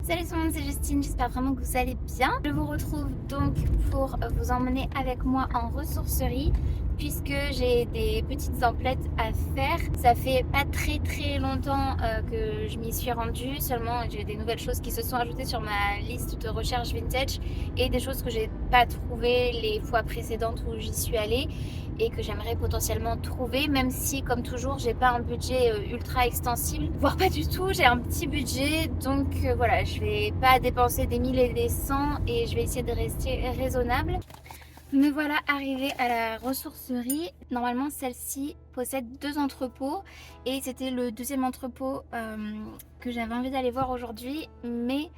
Salut tout le monde, c'est Justine, j'espère vraiment que vous allez bien. Je vous retrouve donc pour vous emmener avec moi en ressourcerie puisque j'ai des petites emplettes à faire. Ça fait pas très longtemps que je m'y suis rendue, seulement j'ai des nouvelles choses qui se sont ajoutées sur ma liste de recherche vintage et des choses que j'ai pas trouvées les fois précédentes où j'y suis allée et que j'aimerais potentiellement trouver, même si comme toujours j'ai pas un budget ultra extensible, voire pas du tout, j'ai un petit budget, donc voilà, je vais pas dépenser des 1000 et des 100 et je vais essayer de rester raisonnable. Me voilà arrivée à la ressourcerie. Normalement celle-ci possède 2 entrepôts et c'était le deuxième entrepôt que j'avais envie d'aller voir aujourd'hui, mais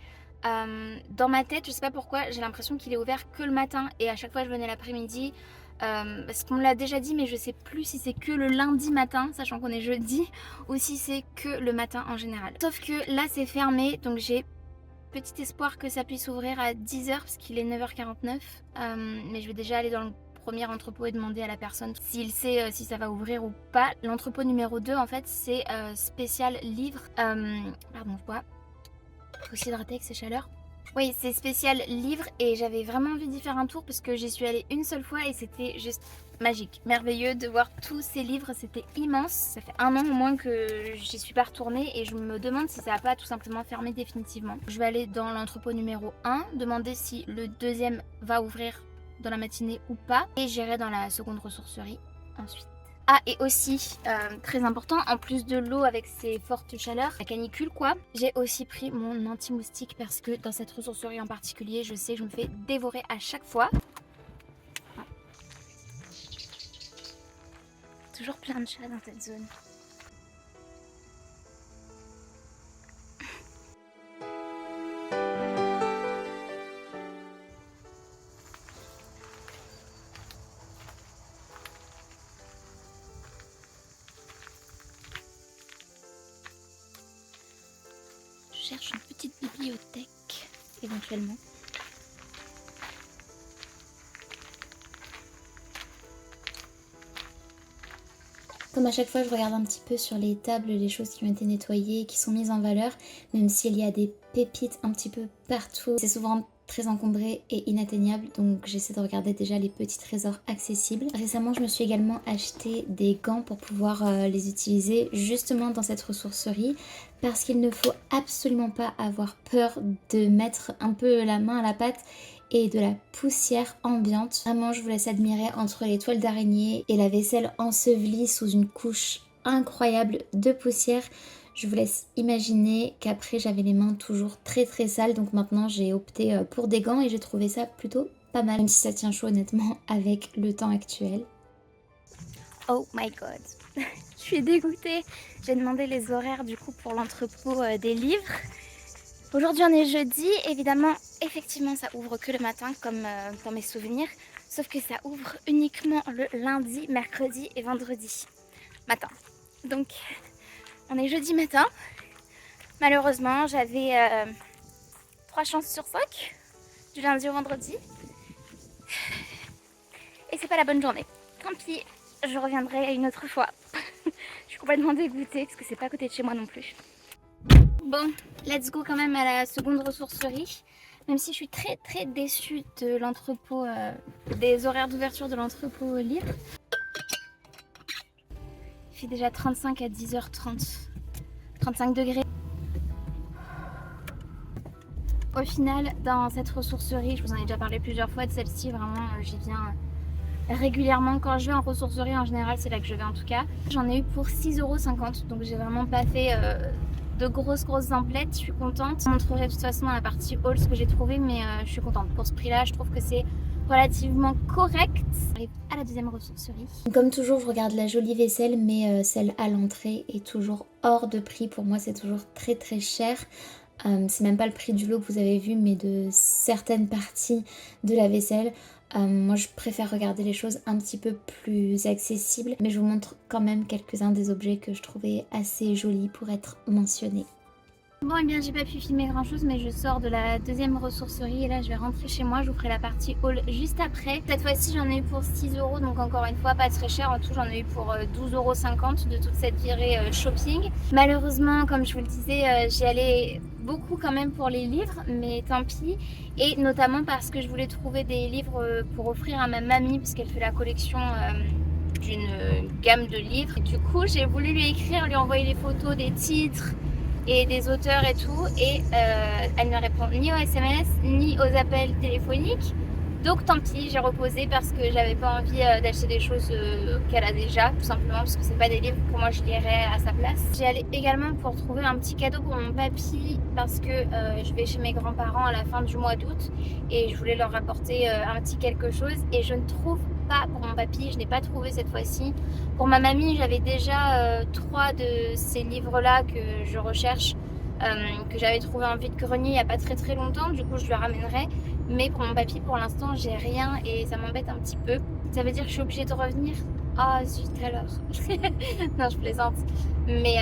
dans ma tête, je sais pas pourquoi, j'ai l'impression qu'il est ouvert que le matin et à chaque fois je venais l'après-midi. Parce qu'on me l'a déjà dit, mais je sais plus si c'est que le lundi matin, sachant qu'on est jeudi, ou si c'est que le matin en général. Sauf que là c'est fermé, donc j'ai petit espoir que ça puisse ouvrir à 10h parce qu'il est 9h49. Mais je vais déjà aller dans le premier entrepôt et demander à la personne s'il sait si ça va ouvrir ou pas. L'entrepôt numéro 2 en fait c'est spécial livre. Pardon, je bois. Faut s'hydrater avec ces chaleurs. Oui, c'est spécial livre et j'avais vraiment envie d'y faire un tour parce que j'y suis allée une seule fois et c'était juste magique, merveilleux de voir tous ces livres, c'était immense. Ça fait 1 an au moins que j'y suis pas retournée et je me demande si ça va pas tout simplement fermé définitivement. Je vais aller dans l'entrepôt numéro 1, demander si le deuxième va ouvrir dans la matinée ou pas et j'irai dans la seconde ressourcerie ensuite. Ah, et aussi, très important, en plus de l'eau avec ses fortes chaleurs, la canicule quoi, j'ai aussi pris mon anti-moustique parce que dans cette ressourcerie en particulier, je sais que je me fais dévorer à chaque fois. Toujours plein de chats dans cette zone. Je cherche une petite bibliothèque, éventuellement. Comme à chaque fois, je regarde un petit peu sur les tables les choses qui ont été nettoyées, qui sont mises en valeur, même s'il y a des pépites un petit peu partout. C'est souvent très encombré et inatteignable, donc j'essaie de regarder déjà les petits trésors accessibles. Récemment, je me suis également acheté des gants pour pouvoir les utiliser justement dans cette ressourcerie, parce qu'il ne faut absolument pas avoir peur de mettre un peu la main à la pâte et de la poussière ambiante. Vraiment, je vous laisse admirer entre les toiles d'araignée et la vaisselle ensevelie sous une couche incroyable de poussière. Je vous laisse imaginer qu'après j'avais les mains toujours très sales, donc maintenant j'ai opté pour des gants et j'ai trouvé ça plutôt pas mal, même si ça tient chaud honnêtement avec le temps actuel. Oh my god, je suis dégoûtée. J'ai demandé les horaires du coup pour l'entrepôt des livres. Aujourd'hui on est jeudi, évidemment, effectivement ça ouvre que le matin comme dans mes souvenirs, sauf que ça ouvre uniquement le lundi, mercredi et vendredi matin. Donc on est jeudi matin, malheureusement j'avais 3 chances sur 5 du lundi au vendredi et c'est pas la bonne journée. Tant pis, je reviendrai une autre fois. Je suis complètement dégoûtée parce que c'est pas à côté de chez moi non plus. Bon, let's go quand même à la seconde ressourcerie, même si je suis très déçue de l'entrepôt, des horaires d'ouverture de l'entrepôt livre. Il fait déjà 35 à 10h30, 35 degrés. Au final, dans cette ressourcerie, je vous en ai déjà parlé plusieurs fois de celle-ci, vraiment j'y viens régulièrement. Quand je vais en ressourcerie en général, c'est là que je vais en tout cas. J'en ai eu pour 6,50 €, donc j'ai vraiment pas fait de grosses emplettes, je suis contente. Je vous montrerai de toute façon dans la partie haul ce que j'ai trouvé, mais je suis contente. Pour ce prix là, je trouve que c'est relativement correct. On arrive à la deuxième ressourcerie. Comme toujours, je regarde la jolie vaisselle, mais celle à l'entrée est toujours hors de prix. Pour moi, c'est toujours très cher. C'est même pas le prix du lot que vous avez vu, mais de certaines parties de la vaisselle. Moi je préfère regarder les choses un petit peu plus accessibles, mais je vous montre quand même quelques-uns des objets que je trouvais assez jolis pour être mentionnés. Bon, et bien j'ai pas pu filmer grand chose, mais je sors de la deuxième ressourcerie et là je vais rentrer chez moi. Je vous ferai la partie haul juste après. Cette fois-ci j'en ai eu pour 6 €, donc encore une fois pas très cher. En tout j'en ai eu pour 12,50 € de toute cette virée shopping. Malheureusement, comme je vous le disais, j'y allais beaucoup quand même pour les livres, mais tant pis. Et notamment parce que je voulais trouver des livres pour offrir à ma mamie, parce qu'elle fait la collection d'une gamme de livres. Et du coup, j'ai voulu lui écrire, lui envoyer les photos des titres et des auteurs et tout. Et elle ne répond ni aux SMS, ni aux appels téléphoniques. Donc tant pis, j'ai reposé parce que j'avais pas envie d'acheter des choses qu'elle a déjà, tout simplement parce que c'est pas des livres que moi je lirais à sa place. J'ai allé également pour trouver un petit cadeau pour mon papy parce que je vais chez mes grands-parents à la fin du mois d'août et je voulais leur apporter un petit quelque chose et je ne trouve pas pour mon papy, je n'ai pas trouvé cette fois-ci. Pour ma mamie, j'avais déjà 3 de ces livres-là que je recherche. Que j'avais trouvé en vide-grenier il n'y a pas très longtemps, du coup je le ramènerai. Mais pour mon papy, pour l'instant, j'ai rien et ça m'embête un petit peu. Ça veut dire que je suis obligée de revenir. Ah zut alors. Non, je plaisante. Mais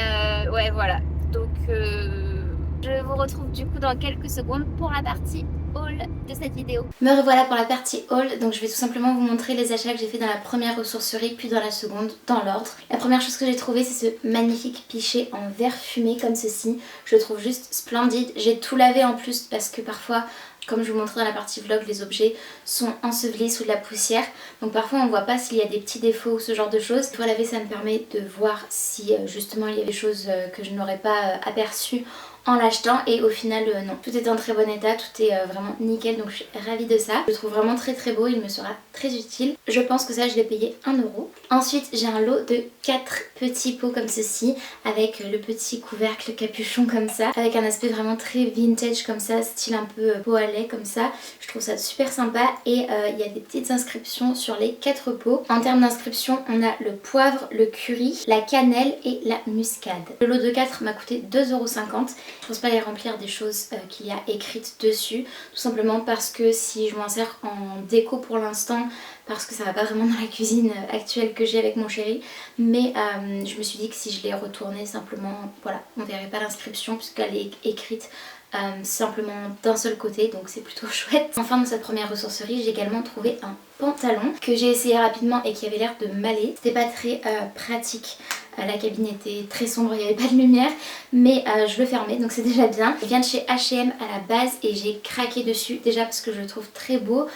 ouais, voilà. Donc je vous retrouve du coup dans quelques secondes pour la partie haul de cette vidéo. Me revoilà pour la partie haul, donc je vais tout simplement vous montrer les achats que j'ai fait dans la première ressourcerie puis dans la seconde, dans l'ordre. La première chose que j'ai trouvé, c'est ce magnifique pichet en verre fumé comme ceci. Je le trouve juste splendide. J'ai tout lavé en plus parce que parfois, comme je vous montrais dans la partie vlog, les objets sont ensevelis sous de la poussière. Donc parfois on ne voit pas s'il y a des petits défauts ou ce genre de choses. Une fois lavé, ça me permet de voir si justement il y a des choses que je n'aurais pas aperçues en l'achetant, et au final non, tout est en très bon état, tout est vraiment nickel, donc je suis ravie de ça. Je le trouve vraiment très beau, il me sera très utile. Je pense que ça je l'ai payé 1 €. Ensuite j'ai un lot de 4 petits pots comme ceci, avec le petit couvercle capuchon comme ça, avec un aspect vraiment très vintage comme ça, style un peu pot à lait comme ça. Je trouve ça super sympa et il y a des petites inscriptions sur les 4 pots. En termes d'inscriptions, on a le poivre, le curry, la cannelle et la muscade. Le lot de 4 m'a coûté 2,50 €. Je pense pas les remplir des choses qu'il y a écrites dessus, tout simplement parce que si je m'en sers en déco pour l'instant, parce que ça va pas vraiment dans la cuisine actuelle que j'ai avec mon chéri, mais je me suis dit que si je les retournais simplement, voilà, on verrait pas l'inscription puisqu'elle est écrite simplement d'un seul côté, donc c'est plutôt chouette. Enfin, dans cette première ressourcerie, j'ai également trouvé un pantalon que j'ai essayé rapidement et qui avait l'air de m'aller. C'était pas très pratique. La cabine était très sombre, il n'y avait pas de lumière, mais je le fermais, donc c'est déjà bien. Il vient de chez H&M à la base et j'ai craqué dessus, déjà parce que je le trouve très beau,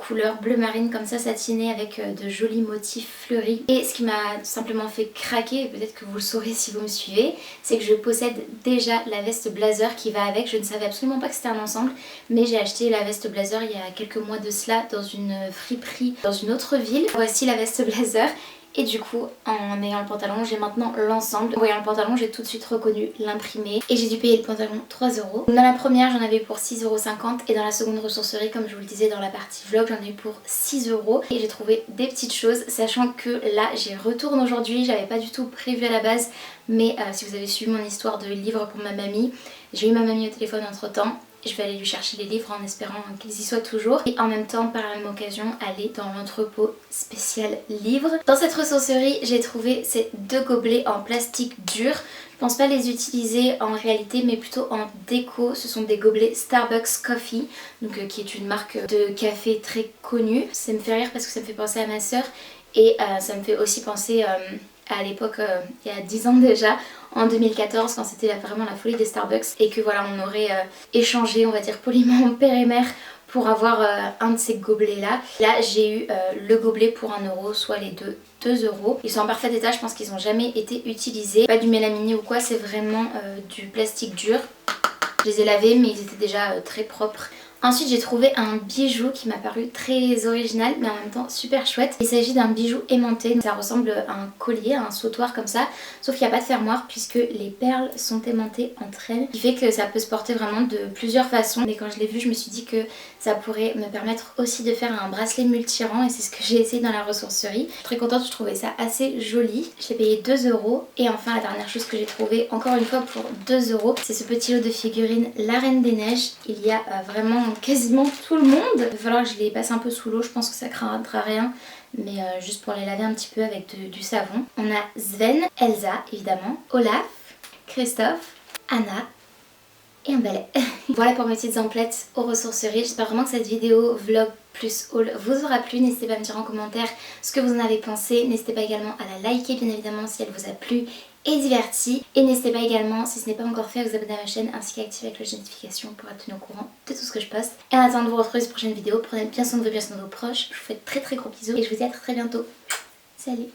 couleur bleu marine comme ça, satiné avec de jolis motifs fleuris. Et ce qui m'a simplement fait craquer, et peut-être que vous le saurez si vous me suivez, c'est que je possède déjà la veste blazer qui va avec. Je ne savais absolument pas que c'était un ensemble, mais j'ai acheté la veste blazer il y a quelques mois de cela dans une friperie dans une autre ville. Voici la veste blazer. Et du coup, en ayant le pantalon, j'ai maintenant l'ensemble. En voyant le pantalon, j'ai tout de suite reconnu l'imprimé. Et j'ai dû payer le pantalon 3 €. Dans la première, j'en avais eu pour 6,50 €. Et dans la seconde ressourcerie, comme je vous le disais dans la partie vlog, j'en ai eu pour 6 €. Et j'ai trouvé des petites choses, sachant que là, j'y retourne aujourd'hui. J'avais pas du tout prévu à la base. Mais si vous avez suivi mon histoire de livres pour ma mamie, j'ai eu ma mamie au téléphone entre temps. Je vais aller lui chercher les livres en espérant qu'ils y soient toujours. Et en même temps, par la même occasion, aller dans l'entrepôt spécial livres. Dans cette ressourcerie, j'ai trouvé ces 2 gobelets en plastique dur. Je pense pas les utiliser en réalité, mais plutôt en déco. Ce sont des gobelets Starbucks Coffee, donc, qui est une marque de café très connue. Ça me fait rire parce que ça me fait penser à ma soeur. Et ça me fait aussi penser à l'époque, il y a 10 ans déjà, en 2014, quand c'était vraiment la folie des Starbucks, et que voilà, on aurait échangé, on va dire poliment, père et mère, pour avoir un de ces gobelets là. Là j'ai eu le gobelet pour 1 €, soit les deux 2 €. Ils sont en parfait état, je pense qu'ils n'ont jamais été utilisés. Pas du mélaminé ou quoi, c'est vraiment du plastique dur. Je les ai lavés mais ils étaient déjà très propres. Ensuite j'ai trouvé un bijou qui m'a paru très original mais en même temps super chouette. Il s'agit d'un bijou aimanté, ça ressemble à un collier, à un sautoir comme ça, sauf qu'il n'y a pas de fermoir puisque les perles sont aimantées entre elles, ce qui fait que ça peut se porter vraiment de plusieurs façons. Mais quand je l'ai vu, je me suis dit que ça pourrait me permettre aussi de faire un bracelet multi-rang et c'est ce que j'ai essayé dans la ressourcerie. Je suis très contente, je trouvais ça assez joli. Je l'ai payé 2 €. Et enfin la dernière chose que j'ai trouvée encore une fois pour 2 €, c'est ce petit lot de figurines La Reine des Neiges. Il y a vraiment quasiment tout le monde. Il va falloir que je les passe un peu sous l'eau, je pense que ça craindra rien, mais juste pour les laver un petit peu avec du savon. On a Sven, Elsa évidemment, Olaf, Christophe, Anna et un balai. Voilà pour mes petites emplettes aux ressourceries. J'espère vraiment que cette vidéo vlog plus haul vous aura plu. N'hésitez pas à me dire en commentaire ce que vous en avez pensé. N'hésitez pas également à la liker bien évidemment si elle vous a plu et divertie. Et n'hésitez pas également, si ce n'est pas encore fait, à vous abonner à ma chaîne ainsi qu'à activer la cloche de notification pour être tenu au courant de tout ce que je poste. Et en attendant de vous retrouver sur une prochaine vidéo, prenez bien soin de vous, bien soin de vos proches. Je vous fais de très gros bisous et je vous dis à très bientôt. Salut!